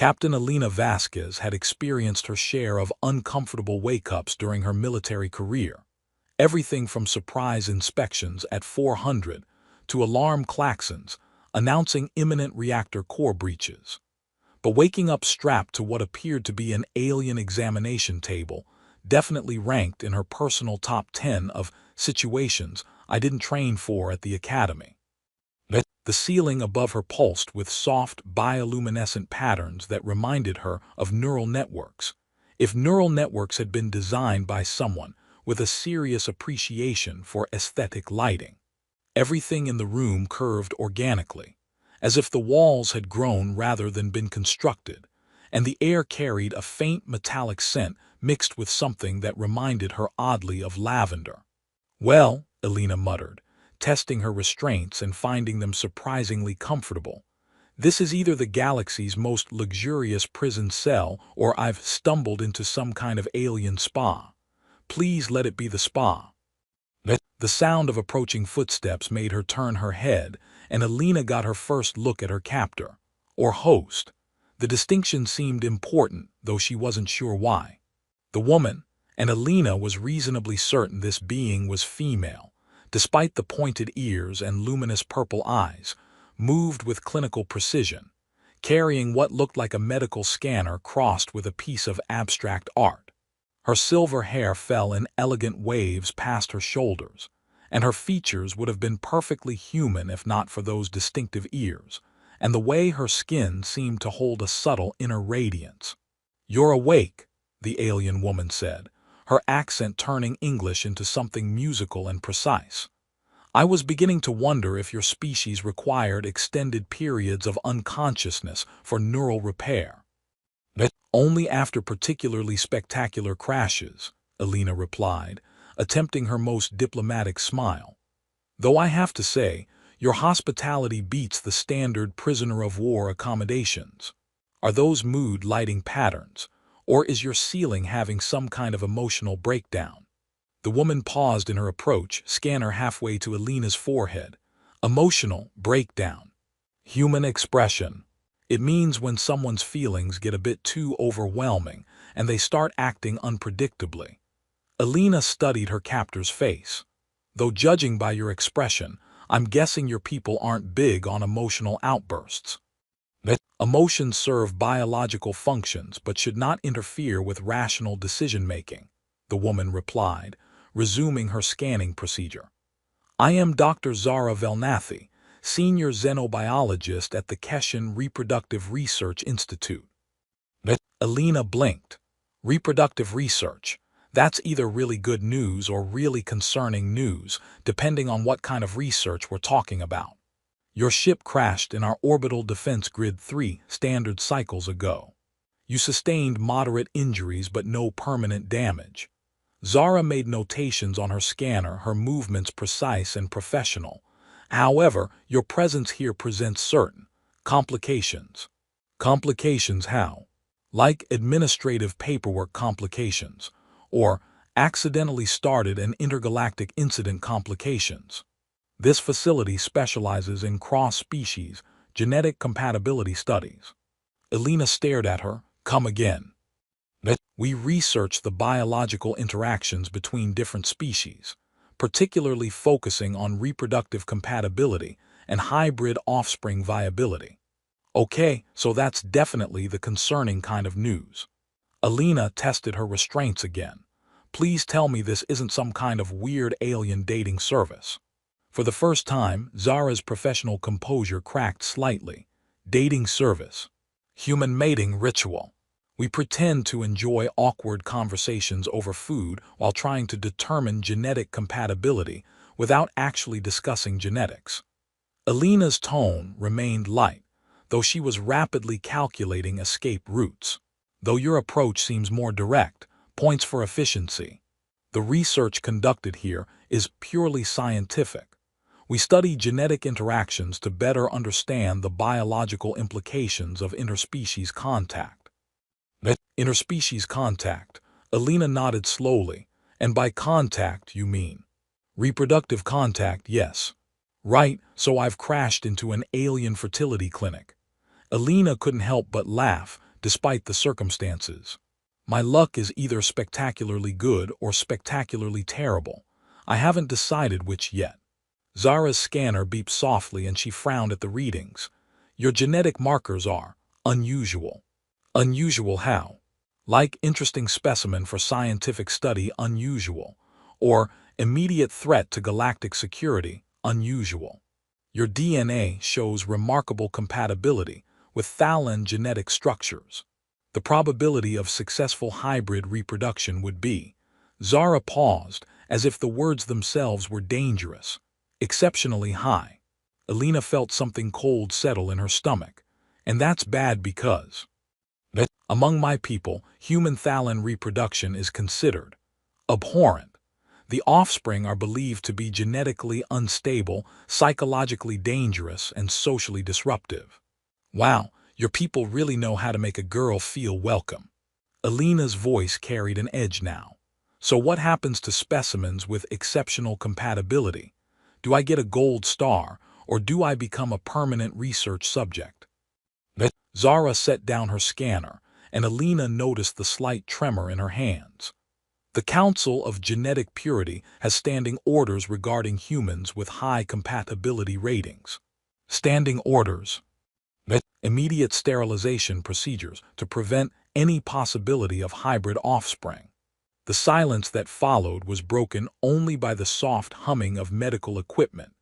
Captain Elena Vasquez had experienced her share of uncomfortable wake-ups during her military career, everything from surprise inspections at 400 to alarm klaxons announcing imminent reactor core breaches. But waking up strapped to what appeared to be an alien examination table definitely ranked in her personal top 10 of situations I didn't train for at the academy. The ceiling above her pulsed with soft bioluminescent patterns that reminded her of neural networks. If neural networks had been designed by someone with a serious appreciation for aesthetic lighting. Everything in the room curved organically, as if the walls had grown rather than been constructed, and the air carried a faint metallic scent mixed with something that reminded her oddly of lavender. "Well," Elena muttered, testing her restraints and finding them surprisingly comfortable. "This is either the galaxy's most luxurious prison cell or I've stumbled into some kind of alien spa. Please let it be the spa." The sound of approaching footsteps made her turn her head, and Elena got her first look at her captor, or host. The distinction seemed important, though she wasn't sure why. The woman, and Elena was reasonably certain this being was female, despite the pointed ears and luminous purple eyes, moved with clinical precision, carrying what looked like a medical scanner crossed with a piece of abstract art. Her silver hair fell in elegant waves past her shoulders, and her features would have been perfectly human if not for those distinctive ears, and the way her skin seemed to hold a subtle inner radiance. "You're awake," the alien woman said, her accent turning English into something musical and precise. "I was beginning to wonder if your species required extended periods of unconsciousness for neural repair." "Only after particularly spectacular crashes," Elena replied, attempting her most diplomatic smile. "Though I have to say, your hospitality beats the standard prisoner-of-war accommodations. Are those mood-lighting patterns, or is your ceiling having some kind of emotional breakdown?" The woman paused in her approach, scanner halfway to Elena's forehead. "Emotional breakdown. Human expression. It means when someone's feelings get a bit too overwhelming and they start acting unpredictably." Elena studied her captor's face. "Though judging by your expression, I'm guessing your people aren't big on emotional outbursts." "Emotions serve biological functions but should not interfere with rational decision-making," the woman replied, resuming her scanning procedure. "I am Dr. Zara Velnathi, Senior Xenobiologist at the Keshin Reproductive Research Institute." Elena blinked. "Reproductive research. That's either really good news or really concerning news, depending on what kind of research we're talking about. Your ship crashed in our orbital defense grid 3 standard cycles ago. You sustained moderate injuries but no permanent damage." Zara made notations on her scanner, her movements precise and professional. "However, your presence here presents certain complications." "Complications how?" "Like administrative paperwork complications, or accidentally started an intergalactic incident complications. This facility specializes in cross-species genetic compatibility studies." Elena stared at her. "Come again." "We research the biological interactions between different species, particularly focusing on reproductive compatibility and hybrid offspring viability." "Okay, so that's definitely the concerning kind of news." Elena tested her restraints again. "Please tell me this isn't some kind of weird alien dating service." For the first time, Zara's professional composure cracked slightly. "Dating service. Human mating ritual. We pretend to enjoy awkward conversations over food while trying to determine genetic compatibility without actually discussing genetics." Elena's tone remained light, though she was rapidly calculating escape routes. "Though your approach seems more direct, points for efficiency. The research conducted here is purely scientific. We study genetic interactions to better understand the biological implications of interspecies contact." "Interspecies contact," Elena nodded slowly. "And by contact you mean?" "Reproductive contact, yes." "Right, so I've crashed into an alien fertility clinic." Elena couldn't help but laugh, despite the circumstances. My luck is either spectacularly good or spectacularly terrible. I haven't decided which yet. Zara's scanner beeped softly and she frowned at the readings. Your genetic markers are unusual. Unusual how? Like interesting specimen for scientific study, unusual. Or immediate threat to galactic security, unusual. Your DNA shows remarkable compatibility with Thalan genetic structures. The probability of successful hybrid reproduction would be. Zara paused, as if the words themselves were dangerous. Exceptionally high. Alina felt something cold settle in her stomach. And that's bad because among my people, human Thalan reproduction is considered abhorrent. The offspring are believed to be genetically unstable, psychologically dangerous, and socially disruptive. Wow, your people really know how to make a girl feel welcome. Alina's voice carried an edge now. So what happens to specimens with exceptional compatibility? Do I get a gold star, or do I become a permanent research subject? Zara set down her scanner, and Alina noticed the slight tremor in her hands. The Council of Genetic Purity has standing orders regarding humans with high compatibility ratings. Standing orders. Immediate sterilization procedures to prevent any possibility of hybrid offspring. The silence that followed was broken only by the soft humming of medical equipment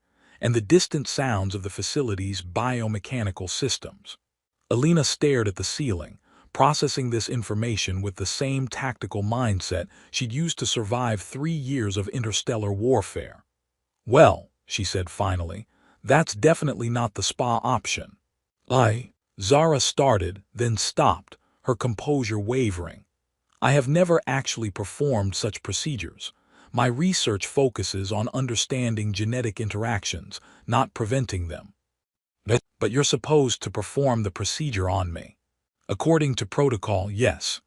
and the distant sounds of the facility's biomechanical systems. Alina stared at the ceiling, processing this information with the same tactical mindset she'd used to survive 3 years of interstellar warfare. Well, she said finally, that's definitely not the spa option. Zara started, then stopped, her composure wavering. I have never actually performed such procedures. My research focuses on understanding genetic interactions, not preventing them. But you're supposed to perform the procedure on me. According to protocol, yes.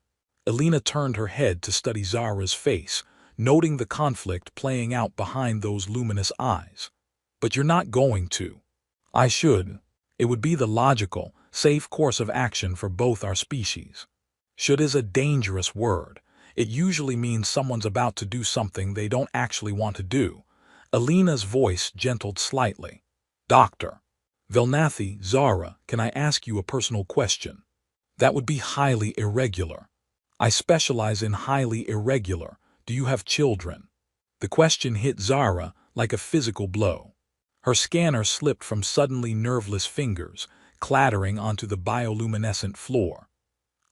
Alina turned her head to study Zara's face, noting the conflict playing out behind those luminous eyes. But you're not going to. I should. It would be the logical, safe course of action for both our species. Should is a dangerous word. It usually means someone's about to do something they don't actually want to do. Alina's voice gentled slightly. Doctor. Velnathi, Zara, can I ask you a personal question? That would be highly irregular. I specialize in highly irregular. Do you have children? The question hit Zara like a physical blow. Her scanner slipped from suddenly nerveless fingers, clattering onto the bioluminescent floor.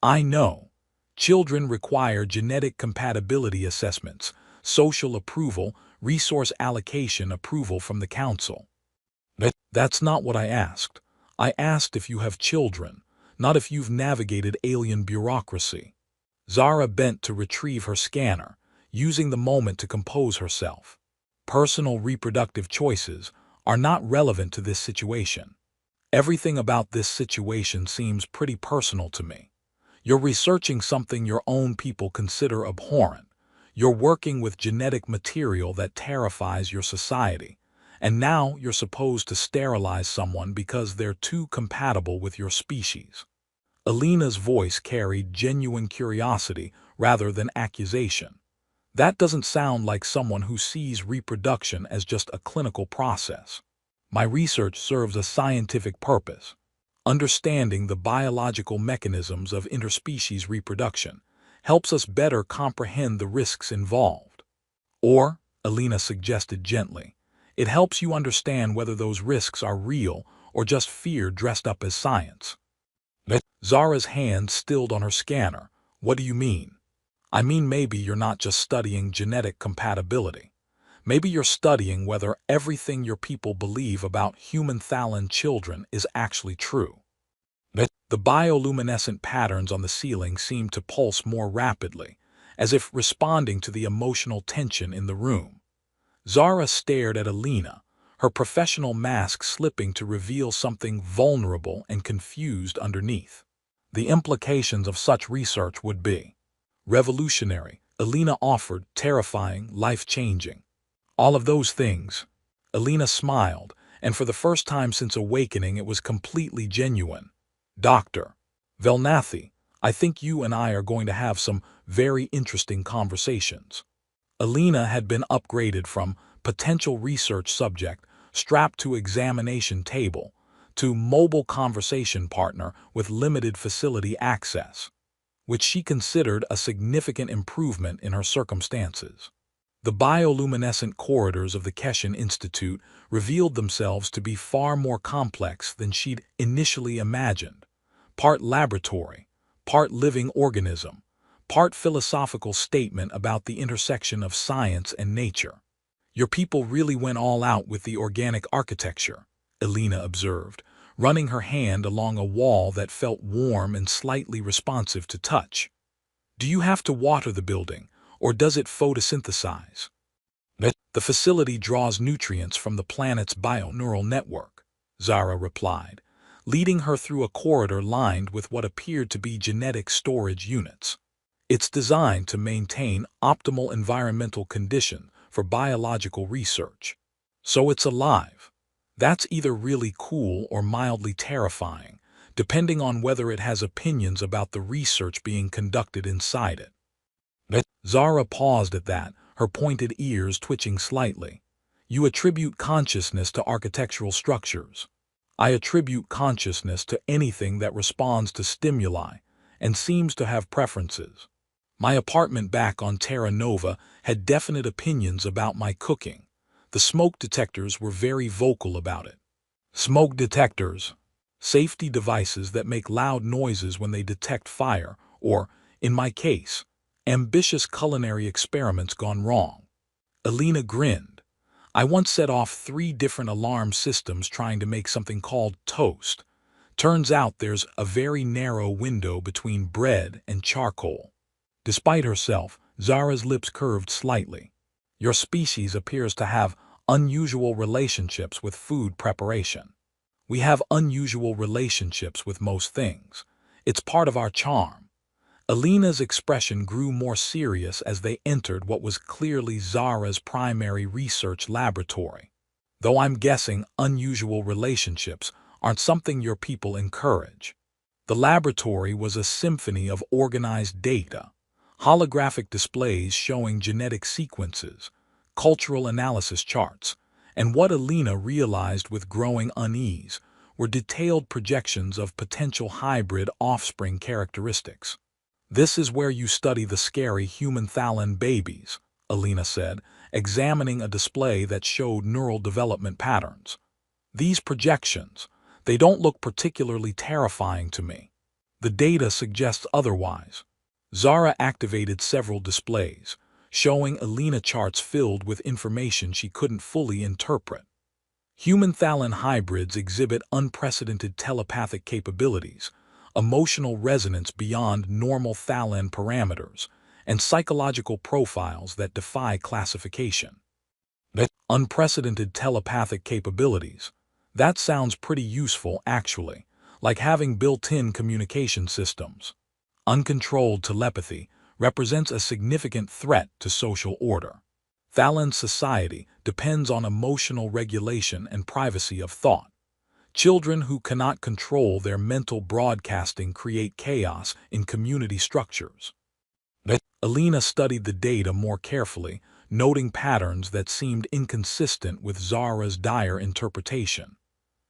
I know. Children require genetic compatibility assessments, social approval, resource allocation approval from the council. That's not what I asked. I asked if you have children, not if you've navigated alien bureaucracy. Zara bent to retrieve her scanner, using the moment to compose herself. Personal reproductive choices are not relevant to this situation. Everything about this situation seems pretty personal to me. You're researching something your own people consider abhorrent. You're working with genetic material that terrifies your society. And now you're supposed to sterilize someone because they're too compatible with your species. Alina's voice carried genuine curiosity rather than accusation. That doesn't sound like someone who sees reproduction as just a clinical process. My research serves a scientific purpose. Understanding the biological mechanisms of interspecies reproduction helps us better comprehend the risks involved. Or, Alina suggested gently, it helps you understand whether those risks are real or just fear dressed up as science. Zara's hand stilled on her scanner. What do you mean? I mean, maybe you're not just studying genetic compatibility. Maybe you're studying whether everything your people believe about human Thalan children is actually true. The bioluminescent patterns on the ceiling seemed to pulse more rapidly, as if responding to the emotional tension in the room. Zara stared at Alina, her professional mask slipping to reveal something vulnerable and confused underneath. The implications of such research would be revolutionary, Alina offered, terrifying, life-changing. All of those things. Alina smiled, and for the first time since awakening it was completely genuine. Dr. Velnathi, I think you and I are going to have some very interesting conversations. Alina had been upgraded from potential research subject strapped to examination table to mobile conversation partner with limited facility access, which she considered a significant improvement in her circumstances. The bioluminescent corridors of the Keshin Institute revealed themselves to be far more complex than she'd initially imagined. Part laboratory, part living organism, part philosophical statement about the intersection of science and nature. Your people really went all out with the organic architecture, Alina observed, running her hand along a wall that felt warm and slightly responsive to touch. Do you have to water the building, or does it photosynthesize? The facility draws nutrients from the planet's bioneural network, Zara replied, leading her through a corridor lined with what appeared to be genetic storage units. It's designed to maintain optimal environmental conditions for biological research. So it's alive. That's either really cool or mildly terrifying, depending on whether it has opinions about the research being conducted inside it. Zara paused at that, her pointed ears twitching slightly. You attribute consciousness to architectural structures. I attribute consciousness to anything that responds to stimuli and seems to have preferences. My apartment back on Terra Nova had definite opinions about my cooking. The smoke detectors were very vocal about it. Smoke detectors, safety devices that make loud noises when they detect fire, or, in my case, ambitious culinary experiments gone wrong. Alina grinned. I once set off 3 different alarm systems trying to make something called toast. Turns out there's a very narrow window between bread and charcoal. Despite herself, Zara's lips curved slightly. Your species appears to have unusual relationships with food preparation. We have unusual relationships with most things. It's part of our charm. Alina's expression grew more serious as they entered what was clearly Zara's primary research laboratory. Though I'm guessing unusual relationships aren't something your people encourage. The laboratory was a symphony of organized data, holographic displays showing genetic sequences, cultural analysis charts, and what Alina realized with growing unease were detailed projections of potential hybrid offspring characteristics. This is where you study the scary human Thalan babies, Alina said, examining a display that showed neural development patterns. These projections, they don't look particularly terrifying to me. The data suggests otherwise. Zara activated several displays, showing Alina charts filled with information she couldn't fully interpret. Human Thalan hybrids exhibit unprecedented telepathic capabilities, emotional resonance beyond normal Thalan parameters, and psychological profiles that defy classification. Unprecedented telepathic capabilities. That sounds pretty useful, actually, like having built-in communication systems. Uncontrolled telepathy represents a significant threat to social order. Thalan society depends on emotional regulation and privacy of thought. Children who cannot control their mental broadcasting create chaos in community structures. Alina studied the data more carefully, noting patterns that seemed inconsistent with Zara's dire interpretation.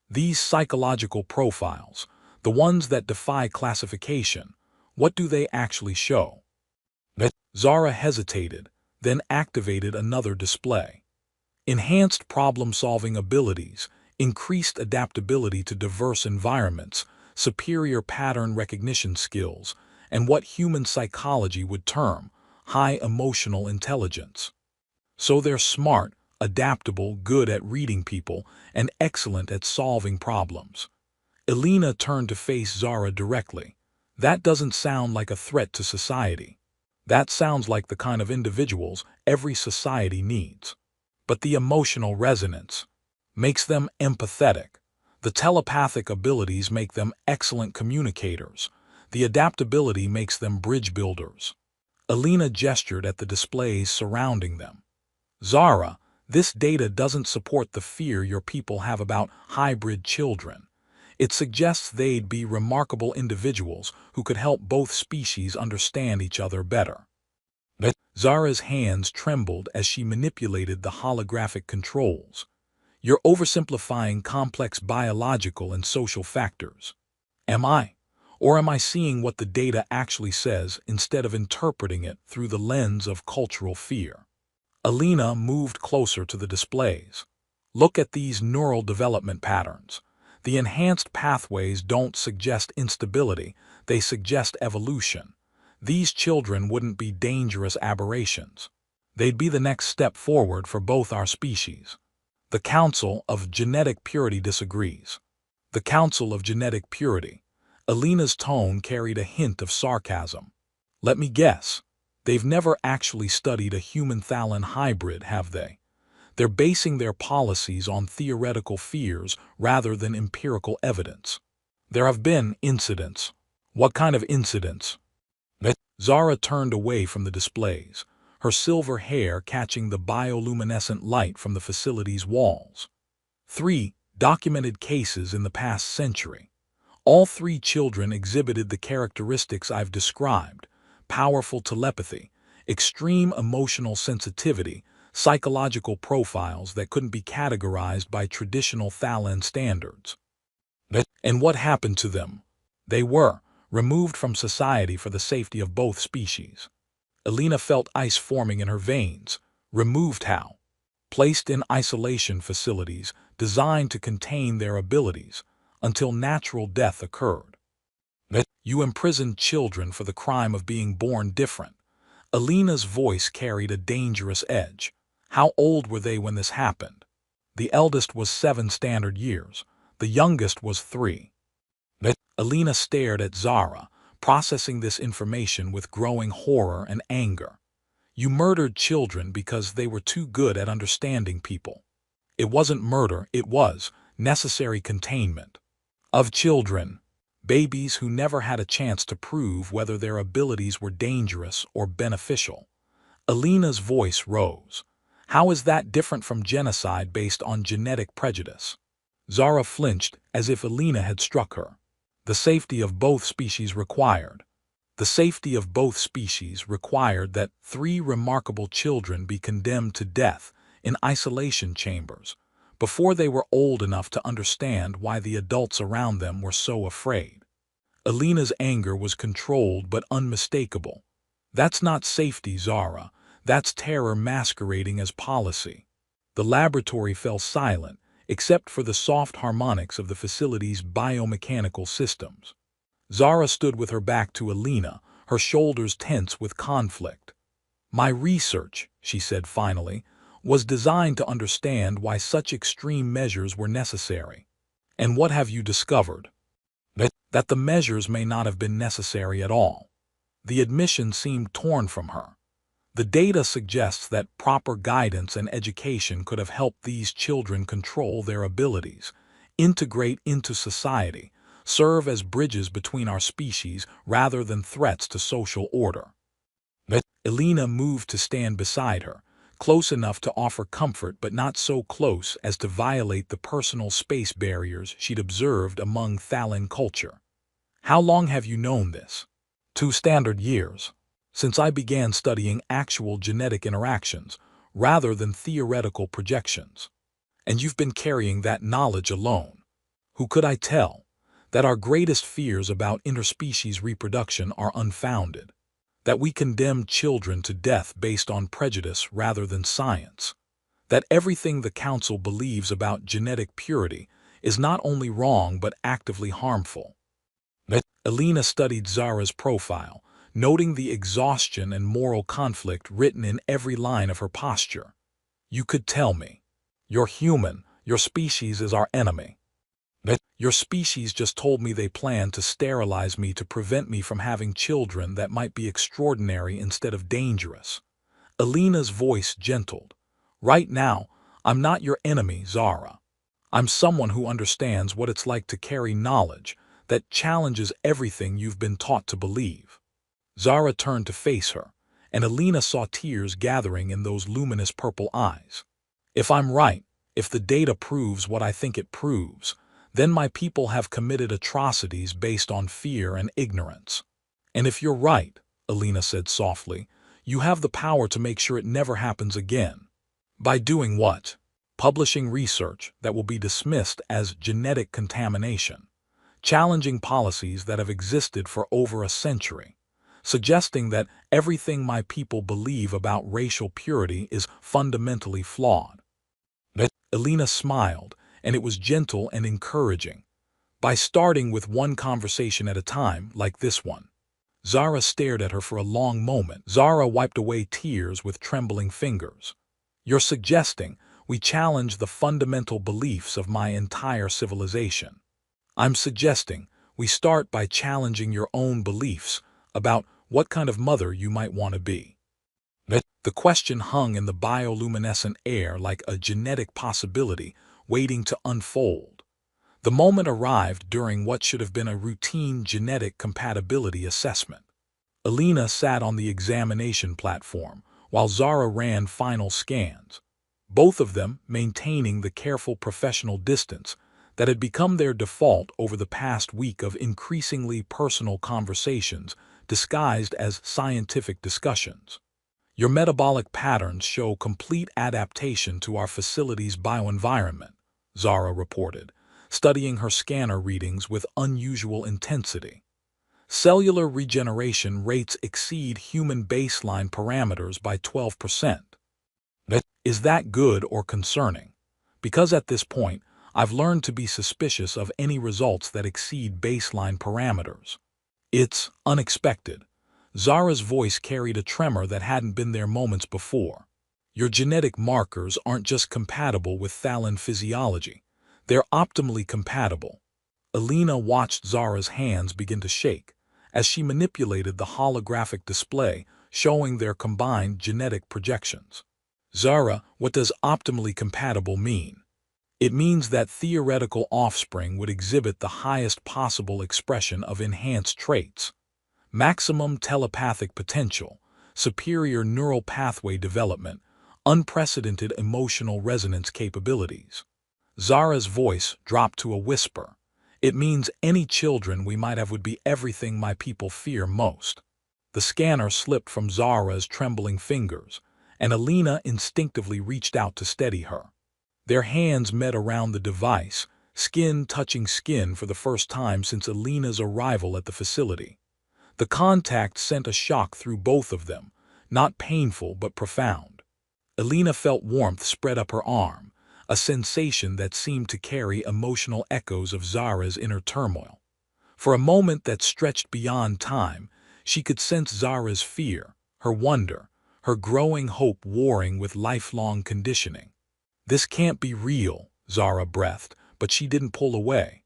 These psychological profiles, the ones that defy classification, what do they actually show? Zara hesitated, then activated another display. Enhanced problem-solving abilities, increased adaptability to diverse environments, superior pattern recognition skills, and what human psychology would term high emotional intelligence. So they're smart, adaptable, good at reading people, and excellent at solving problems. Alina turned to face Zara directly. That doesn't sound like a threat to society. That sounds like the kind of individuals every society needs. But the emotional resonance makes them empathetic. The telepathic abilities make them excellent communicators. The adaptability makes them bridge builders. Alina gestured at the displays surrounding them. Zara, this data doesn't support the fear your people have about hybrid children. It suggests they'd be remarkable individuals who could help both species understand each other better. Zara's hands trembled as she manipulated the holographic controls. You're oversimplifying complex biological and social factors. Am I? Or am I seeing what the data actually says instead of interpreting it through the lens of cultural fear? Alina moved closer to the displays. Look at these neural development patterns. The enhanced pathways don't suggest instability, they suggest evolution. These children wouldn't be dangerous aberrations. They'd be the next step forward for both our species. The Council of Genetic Purity disagrees. The Council of Genetic Purity. Alina's tone carried a hint of sarcasm. Let me guess. They've never actually studied a human-Thalan hybrid, have they? They're basing their policies on theoretical fears rather than empirical evidence. There have been incidents. What kind of incidents? Zara turned away from the displays, her silver hair catching the bioluminescent light from the facility's walls. 3 documented cases in the past century. All 3 children exhibited the characteristics I've described: powerful telepathy, extreme emotional sensitivity, psychological profiles that couldn't be categorized by traditional Thalan standards. And what happened to them? They were removed from society for the safety of both species. Alina felt ice forming in her veins. Removed how? Placed in isolation facilities designed to contain their abilities until natural death occurred. You imprisoned children for the crime of being born different. Alina's voice carried a dangerous edge. How old were they when this happened? The eldest was 7 standard years. The youngest was 3. Alina stared at Zara, processing this information with growing horror and anger. You murdered children because they were too good at understanding people. It wasn't murder, it was necessary containment. Of children, babies who never had a chance to prove whether their abilities were dangerous or beneficial. Alina's voice rose. How is that different from genocide based on genetic prejudice? Zara flinched as if Alina had struck her. The safety of both species required. The safety of both species required that 3 remarkable children be condemned to death in isolation chambers before they were old enough to understand why the adults around them were so afraid. Alina's anger was controlled but unmistakable. That's not safety, Zara. That's terror masquerading as policy. The laboratory fell silent, except for the soft harmonics of the facility's biomechanical systems. Zara stood with her back to Alina, her shoulders tense with conflict. My research, she said finally, was designed to understand why such extreme measures were necessary. And what have you discovered? That the measures may not have been necessary at all. The admission seemed torn from her. The data suggests that proper guidance and education could have helped these children control their abilities, integrate into society, serve as bridges between our species rather than threats to social order. Alina moved to stand beside her, close enough to offer comfort but not so close as to violate the personal space barriers she'd observed among Thalan culture. How long have you known this? 2 standard years. Since I began studying actual genetic interactions rather than theoretical projections. And you've been carrying that knowledge alone. Who could I tell? That our greatest fears about interspecies reproduction are unfounded. That we condemn children to death based on prejudice rather than science. That everything the Council believes about genetic purity is not only wrong but actively harmful. Alina studied Zara's profile, noting the exhaustion and moral conflict written in every line of her posture. You could tell me. You're human. Your species is our enemy. Your species just told me they plan to sterilize me to prevent me from having children that might be extraordinary instead of dangerous. Alina's voice gentled. Right now, I'm not your enemy, Zara. I'm someone who understands what it's like to carry knowledge that challenges everything you've been taught to believe. Zara turned to face her, and Alina saw tears gathering in those luminous purple eyes. If I'm right, if the data proves what I think it proves, then my people have committed atrocities based on fear and ignorance. And if you're right, Alina said softly, you have the power to make sure it never happens again. By doing what? Publishing research that will be dismissed as genetic contamination, challenging policies that have existed for over a century, suggesting that everything my people believe about racial purity is fundamentally flawed. Alina smiled, and it was gentle and encouraging. By starting with one conversation at a time, like this one. Zara stared at her for a long moment. Zara wiped away tears with trembling fingers. You're suggesting we challenge the fundamental beliefs of my entire civilization. I'm suggesting we start by challenging your own beliefs about what kind of mother you might want to be. The question hung in the bioluminescent air like a genetic possibility waiting to unfold. The moment arrived during what should have been a routine genetic compatibility assessment. Alina sat on the examination platform while Zara ran final scans, both of them maintaining the careful professional distance that had become their default over the past week of increasingly personal conversations disguised as scientific discussions. Your metabolic patterns show complete adaptation to our facility's bioenvironment, Zara reported, studying her scanner readings with unusual intensity. Cellular regeneration rates exceed human baseline parameters by 12%. Is that good or concerning? Because at this point, I've learned to be suspicious of any results that exceed baseline parameters. It's unexpected. Zara's voice carried a tremor that hadn't been there moments before. Your genetic markers aren't just compatible with Thalan physiology. They're optimally compatible. Alina watched Zara's hands begin to shake as she manipulated the holographic display showing their combined genetic projections. Zara, what does optimally compatible mean? It means that theoretical offspring would exhibit the highest possible expression of enhanced traits, maximum telepathic potential, superior neural pathway development, unprecedented emotional resonance capabilities. Zara's voice dropped to a whisper. It means any children we might have would be everything my people fear most. The scanner slipped from Zara's trembling fingers, and Alina instinctively reached out to steady her. Their hands met around the device, skin touching skin for the first time since Alina's arrival at the facility. The contact sent a shock through both of them, not painful but profound. Alina felt warmth spread up her arm, a sensation that seemed to carry emotional echoes of Zara's inner turmoil. For a moment that stretched beyond time, she could sense Zara's fear, her wonder, her growing hope warring with lifelong conditioning. This can't be real, Zara breathed, but she didn't pull away.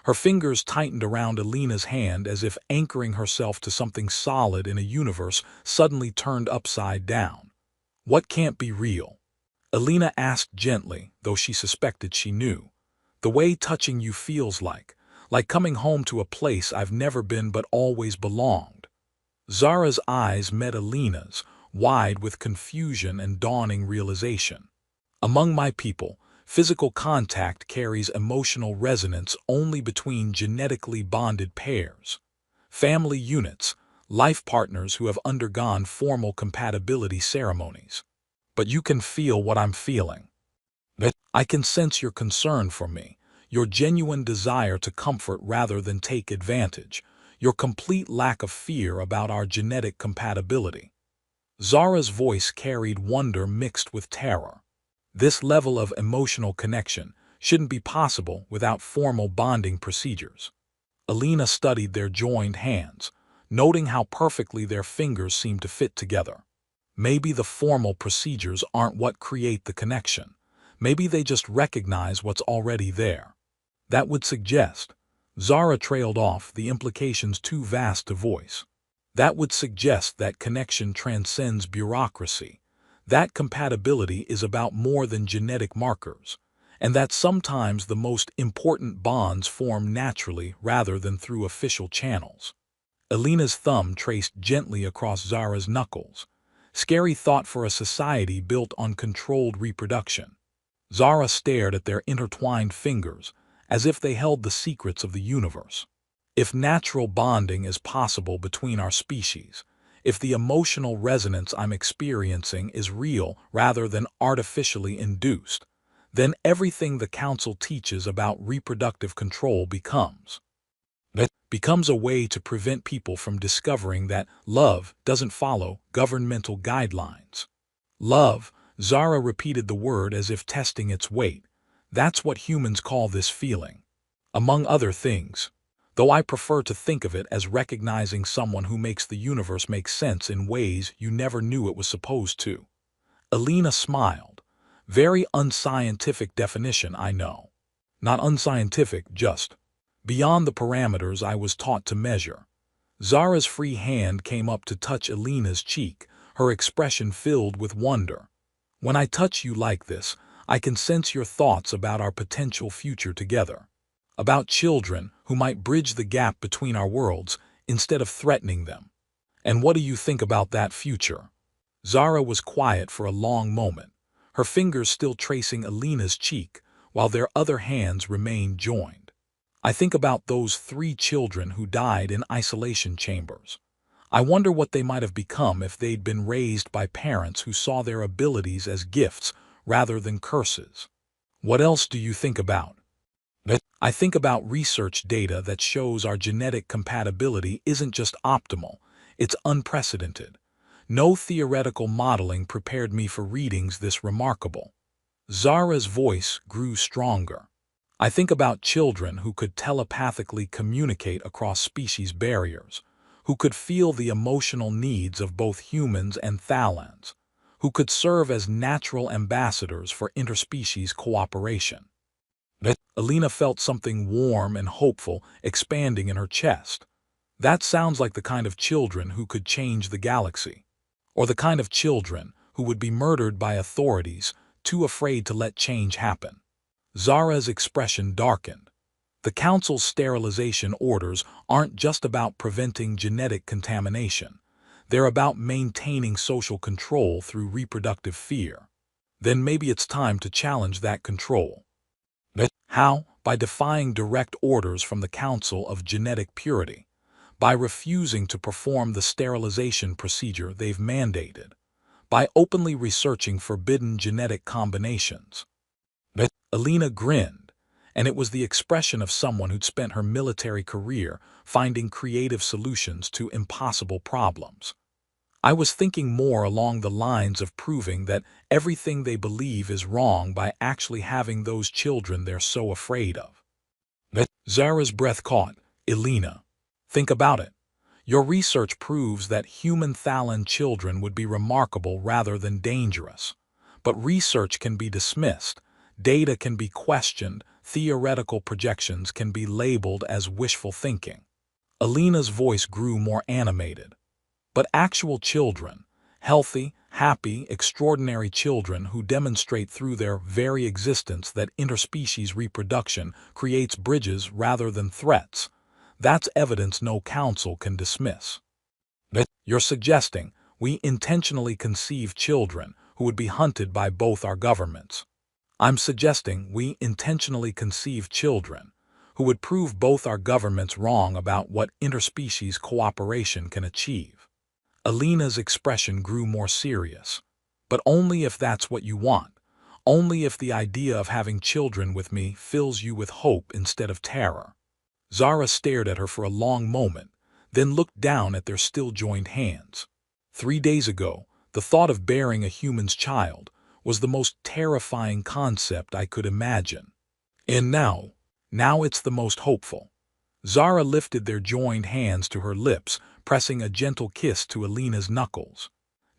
Her fingers tightened around Alina's hand as if anchoring herself to something solid in a universe suddenly turned upside down. What can't be real? Alina asked gently, though she suspected she knew. The way touching you feels like coming home to a place I've never been but always belonged. Zara's eyes met Alina's, wide with confusion and dawning realization. Among my people, physical contact carries emotional resonance only between genetically bonded pairs. Family units, life partners who have undergone formal compatibility ceremonies. But you can feel what I'm feeling. I can sense your concern for me, your genuine desire to comfort rather than take advantage, your complete lack of fear about our genetic compatibility. Zara's voice carried wonder mixed with terror. This level of emotional connection shouldn't be possible without formal bonding procedures. Alina studied their joined hands, noting how perfectly their fingers seemed to fit together. Maybe the formal procedures aren't what create the connection. Maybe they just recognize what's already there. That would suggest, Zara trailed off, the implications too vast to voice. That would suggest that connection transcends bureaucracy, that compatibility is about more than genetic markers, and that sometimes the most important bonds form naturally rather than through official channels. Alina's thumb traced gently across Zara's knuckles. Scary thought for a society built on controlled reproduction. Zara stared at their intertwined fingers, as if they held the secrets of the universe. If natural bonding is possible between our species, if the emotional resonance I'm experiencing is real rather than artificially induced, then everything the Council teaches about reproductive control becomes a way to prevent people from discovering that love doesn't follow governmental guidelines. Love, Zara repeated the word as if testing its weight. That's what humans call this feeling. Among other things, though I prefer to think of it as recognizing someone who makes the universe make sense in ways you never knew it was supposed to. Alina smiled. Very unscientific definition, I know. Not unscientific, just beyond the parameters I was taught to measure. Zara's free hand came up to touch Alina's cheek, her expression filled with wonder. When I touch you like this, I can sense your thoughts about our potential future together. About children who might bridge the gap between our worlds instead of threatening them. And what do you think about that future? Zara was quiet for a long moment, her fingers still tracing Alina's cheek while their other hands remained joined. I think about those 3 children who died in isolation chambers. I wonder what they might have become if they'd been raised by parents who saw their abilities as gifts rather than curses. What else do you think about? I think about research data that shows our genetic compatibility isn't just optimal, it's unprecedented. No theoretical modeling prepared me for readings this remarkable. Zara's voice grew stronger. I think about children who could telepathically communicate across species barriers, who could feel the emotional needs of both humans and Thalans, who could serve as natural ambassadors for interspecies cooperation. Alina felt something warm and hopeful expanding in her chest. That sounds like the kind of children who could change the galaxy, or the kind of children who would be murdered by authorities too afraid to let change happen. Zara's expression darkened. The Council's sterilization orders aren't just about preventing genetic contamination. They're about maintaining social control through reproductive fear. Then maybe it's time to challenge that control. How? By defying direct orders from the Council of Genetic Purity, by refusing to perform the sterilization procedure they've mandated, by openly researching forbidden genetic combinations. Alina grinned, and it was the expression of someone who'd spent her military career finding creative solutions to impossible problems. I was thinking more along the lines of proving that everything they believe is wrong by actually having those children they're so afraid of. Zara's breath caught. Alina, think about it. Your research proves that human Thalan children would be remarkable rather than dangerous. But research can be dismissed, data can be questioned, theoretical projections can be labeled as wishful thinking. Alina's voice grew more animated. But actual children, healthy, happy, extraordinary children who demonstrate through their very existence that interspecies reproduction creates bridges rather than threats, that's evidence no council can dismiss. You're suggesting we intentionally conceive children who would be hunted by both our governments. I'm suggesting we intentionally conceive children who would prove both our governments wrong about what interspecies cooperation can achieve. Alina's expression grew more serious. But only if that's what you want. Only if the idea of having children with me fills you with hope instead of terror. Zara stared at her for a long moment, then looked down at their still joined hands. 3 days ago, the thought of bearing a human's child was the most terrifying concept I could imagine. And now it's the most hopeful. Zara lifted their joined hands to her lips, pressing a gentle kiss to Alina's knuckles.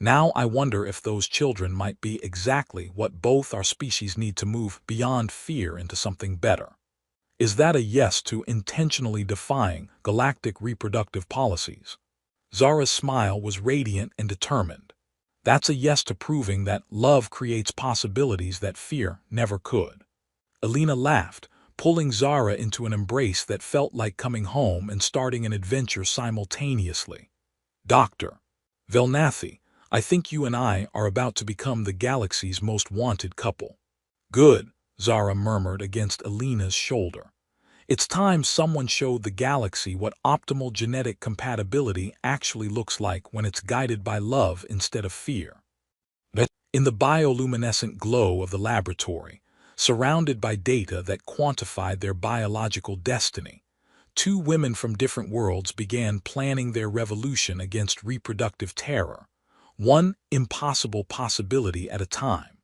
Now I wonder if those children might be exactly what both our species need to move beyond fear into something better. Is that a yes to intentionally defying galactic reproductive policies? Zara's smile was radiant and determined. That's a yes to proving that love creates possibilities that fear never could. Alina laughed, pulling Zara into an embrace that felt like coming home and starting an adventure simultaneously. Dr. Velnathi, I think you and I are about to become the galaxy's most wanted couple. Good, Zara murmured against Alina's shoulder. It's time someone showed the galaxy what optimal genetic compatibility actually looks like when it's guided by love instead of fear. In the bioluminescent glow of the laboratory, surrounded by data that quantified their biological destiny, two women from different worlds began planning their revolution against reproductive terror, one impossible possibility at a time.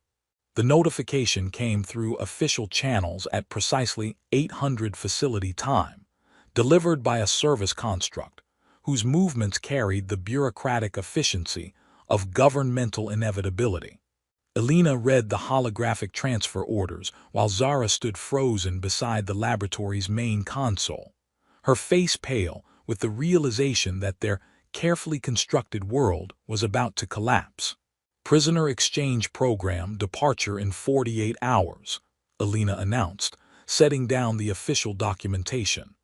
The notification came through official channels at precisely 800 facility time, delivered by a service construct whose movements carried the bureaucratic efficiency of governmental inevitability. Elena read the holographic transfer orders while Zara stood frozen beside the laboratory's main console, her face pale with the realization that their carefully constructed world was about to collapse. Prisoner exchange program departure in 48 hours, Elena announced, setting down the official documentation.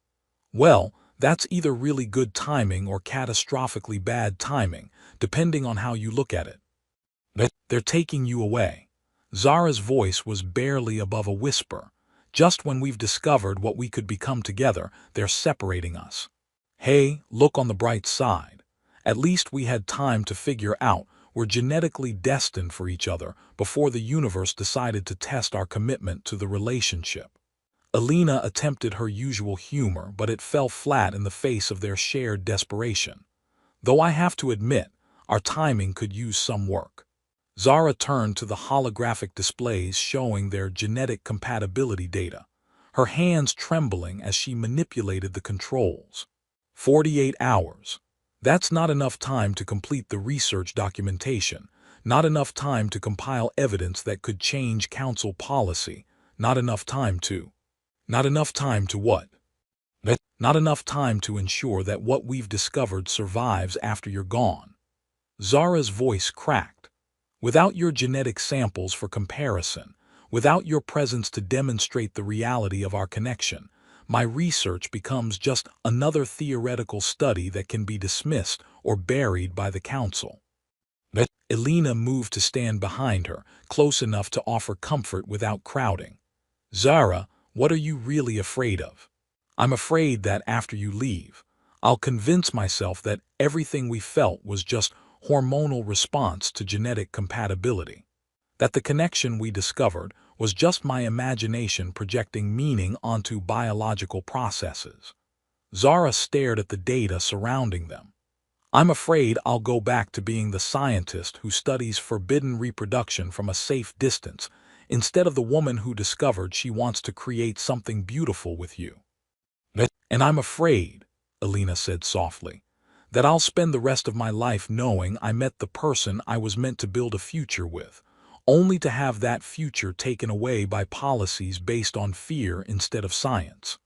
Well, that's either really good timing or catastrophically bad timing, depending on how you look at it. They're taking you away. Zara's voice was barely above a whisper. Just when we've discovered what we could become together, they're separating us. Hey, look on the bright side. At least we had time to figure out we're genetically destined for each other before the universe decided to test our commitment to the relationship. Elena attempted her usual humor, but it fell flat in the face of their shared desperation. Though I have to admit, our timing could use some work. Zara turned to the holographic displays showing their genetic compatibility data, her hands trembling as she manipulated the controls. 48 hours. That's not enough time to complete the research documentation, not enough time to compile evidence that could change council policy, not enough time to... Not enough time to what? Not enough time to ensure that what we've discovered survives after you're gone. Zara's voice cracked. Without your genetic samples for comparison, without your presence to demonstrate the reality of our connection, my research becomes just another theoretical study that can be dismissed or buried by the council. Elena moved to stand behind her, close enough to offer comfort without crowding. Zara, what are you really afraid of? I'm afraid that after you leave, I'll convince myself that everything we felt was just hormonal response to genetic compatibility. That the connection we discovered was just my imagination projecting meaning onto biological processes. Zara stared at the data surrounding them. I'm afraid I'll go back to being the scientist who studies forbidden reproduction from a safe distance, instead of the woman who discovered she wants to create something beautiful with you. And I'm afraid, Elena said softly, that I'll spend the rest of my life knowing I met the person I was meant to build a future with, only to have that future taken away by policies based on fear instead of science.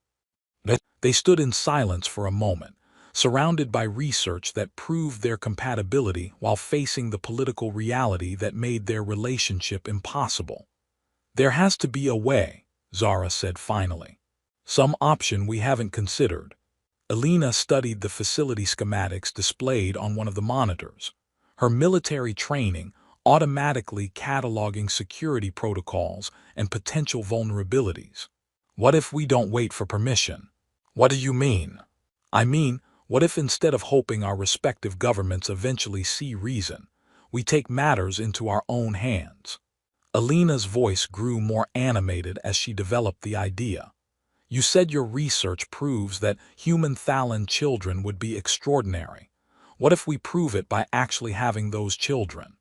They stood in silence for a moment, surrounded by research that proved their compatibility while facing the political reality that made their relationship impossible. There has to be a way, Zara said finally. Some option we haven't considered. Elena studied the facility schematics displayed on one of the monitors, her military training automatically cataloging security protocols and potential vulnerabilities. What if we don't wait for permission? What do you mean? I mean, what if instead of hoping our respective governments eventually see reason, we take matters into our own hands? Elena's voice grew more animated as she developed the idea. You said your research proves that human Thalan children would be extraordinary. What if we prove it by actually having those children?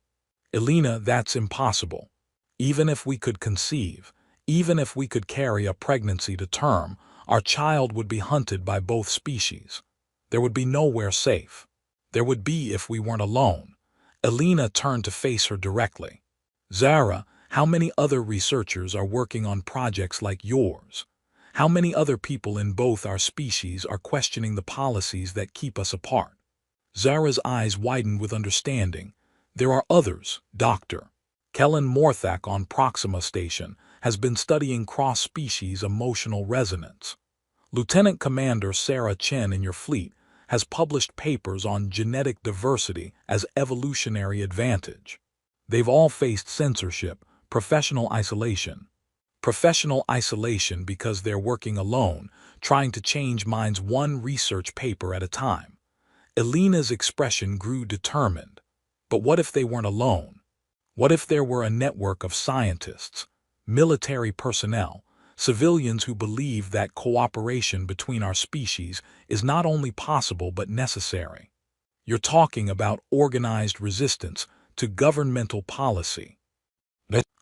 Elena, that's impossible. Even if we could conceive, even if we could carry a pregnancy to term, our child would be hunted by both species. There would be nowhere safe. There would be if we weren't alone. Elena turned to face her directly. Zara, how many other researchers are working on projects like yours? How many other people in both our species are questioning the policies that keep us apart? Zara's eyes widened with understanding. There are others, Dr. Kellen Morthak on Proxima Station has been studying cross-species emotional resonance. Lieutenant Commander Sarah Chen in your fleet has published papers on genetic diversity as evolutionary advantage. They've all faced censorship, professional isolation. professional isolation because they're working alone, trying to change minds one research paper at a time. Elena's expression grew determined. But what if they weren't alone? What if there were a network of scientists, military personnel, civilians who believe that cooperation between our species is not only possible but necessary? You're talking about organized resistance to governmental policy.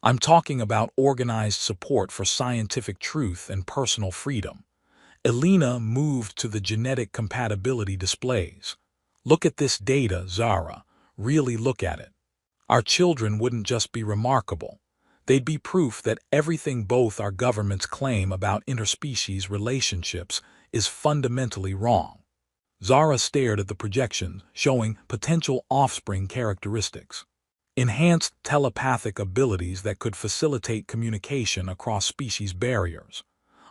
I'm talking about organized support for scientific truth and personal freedom. Elena moved to the genetic compatibility displays. Look at this data, Zara. Really look at it. Our children wouldn't just be remarkable. They'd be proof that everything both our governments claim about interspecies relationships is fundamentally wrong. Zara stared at the projection, showing potential offspring characteristics. Enhanced telepathic abilities that could facilitate communication across species barriers.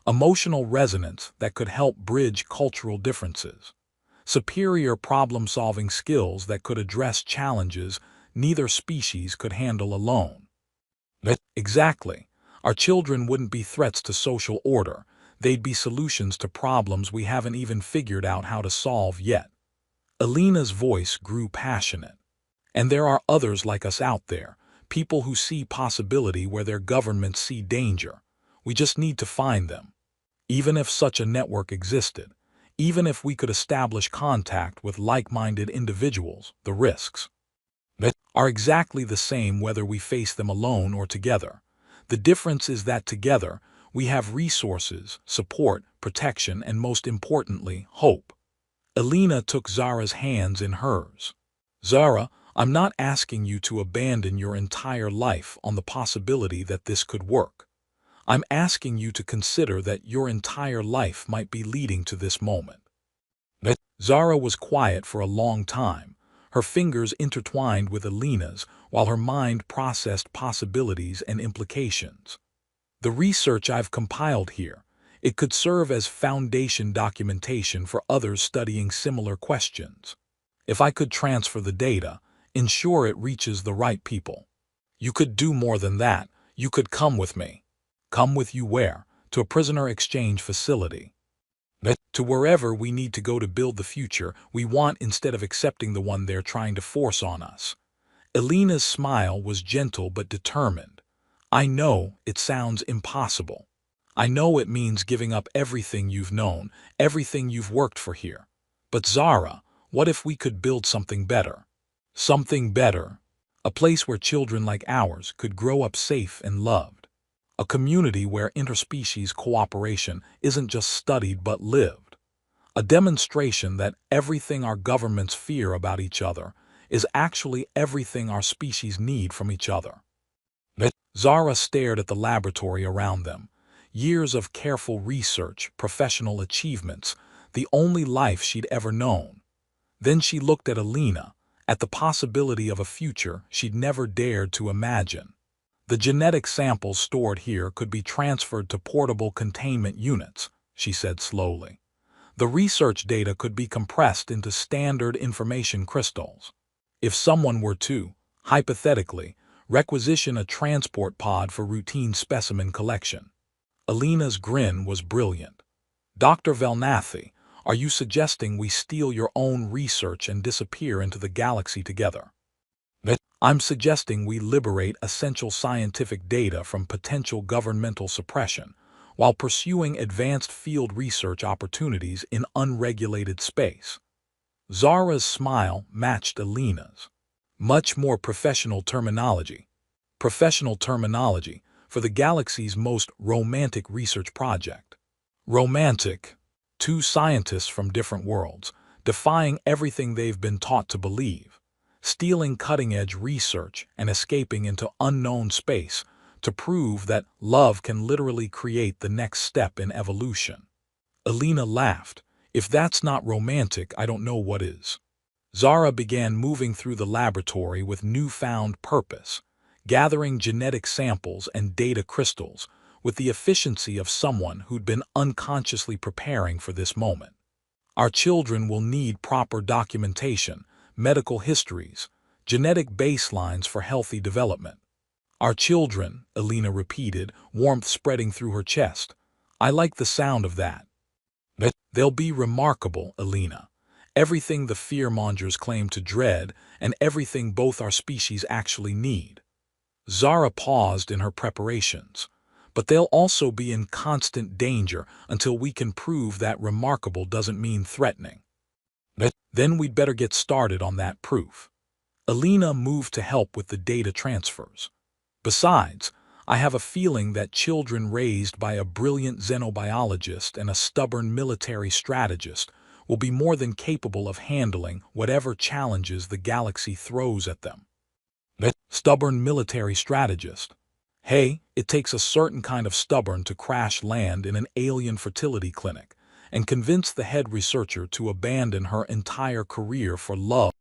Emotional resonance that could help bridge cultural differences. Superior problem-solving skills that could address challenges neither species could handle alone. Exactly. Our children wouldn't be threats to social order. They'd be solutions to problems we haven't even figured out how to solve yet. Elena's voice grew passionate. And there are others like us out there, people who see possibility where their governments see danger. We just need to find them. Even if such a network existed, even if we could establish contact with like-minded individuals, the risks are exactly the same whether we face them alone or together. The difference is that together, we have resources, support, protection, and most importantly, hope. Elena took Zara's hands in hers. Zara, I'm not asking you to abandon your entire life on the possibility that this could work. I'm asking you to consider that your entire life might be leading to this moment. Zara was quiet for a long time, her fingers intertwined with Elena's while her mind processed possibilities and implications. The research I've compiled here, it could serve as foundation documentation for others studying similar questions. If I could transfer the data, ensure it reaches the right people. You could do more than that. You could come with me. Come with you where? To a prisoner exchange facility. To wherever we need to go to build the future we want instead of accepting the one they're trying to force on us. Elena's smile was gentle but determined. I know it sounds impossible. I know it means giving up everything you've known, everything you've worked for here. But Zara, what if we could build something better? Something better. A place where children like ours could grow up safe and loved. A community where interspecies cooperation isn't just studied but lived. A demonstration that everything our governments fear about each other is actually everything our species need from each other. Zara stared at the laboratory around them. Years of careful research, professional achievements, the only life she'd ever known. Then she looked at Elena, at the possibility of a future she'd never dared to imagine. The genetic samples stored here could be transferred to portable containment units, she said slowly. The research data could be compressed into standard information crystals. If someone were to, hypothetically, requisition a transport pod for routine specimen collection. Elena's grin was brilliant. Dr. Velnathi, are you suggesting we steal your own research and disappear into the galaxy together? I'm suggesting we liberate essential scientific data from potential governmental suppression while pursuing advanced field research opportunities in unregulated space. Zara's smile matched Elena's. Much more professional terminology. Professional terminology for the galaxy's most romantic research project. Romantic. Two scientists from different worlds, defying everything they've been taught to believe, stealing cutting-edge research and escaping into unknown space to prove that love can literally create the next step in evolution. Elena laughed. If that's not romantic, I don't know what is. Zara began moving through the laboratory with newfound purpose, gathering genetic samples and data crystals with the efficiency of someone who'd been unconsciously preparing for this moment. Our children will need proper documentation, medical histories, genetic baselines for healthy development. Our children, Alina repeated, warmth spreading through her chest. I like the sound of that. They'll be remarkable, Alina. Everything the fearmongers claim to dread, and everything both our species actually need. Zara paused in her preparations. But they'll also be in constant danger until we can prove that remarkable doesn't mean threatening. Then we'd better get started on that proof. Alina moved to help with the data transfers. Besides, I have a feeling that children raised by a brilliant xenobiologist and a stubborn military strategist will be more than capable of handling whatever challenges the galaxy throws at them. Stubborn military strategist. Hey, it takes a certain kind of stubborn to crash land in an alien fertility clinic and convince the head researcher to abandon her entire career for love.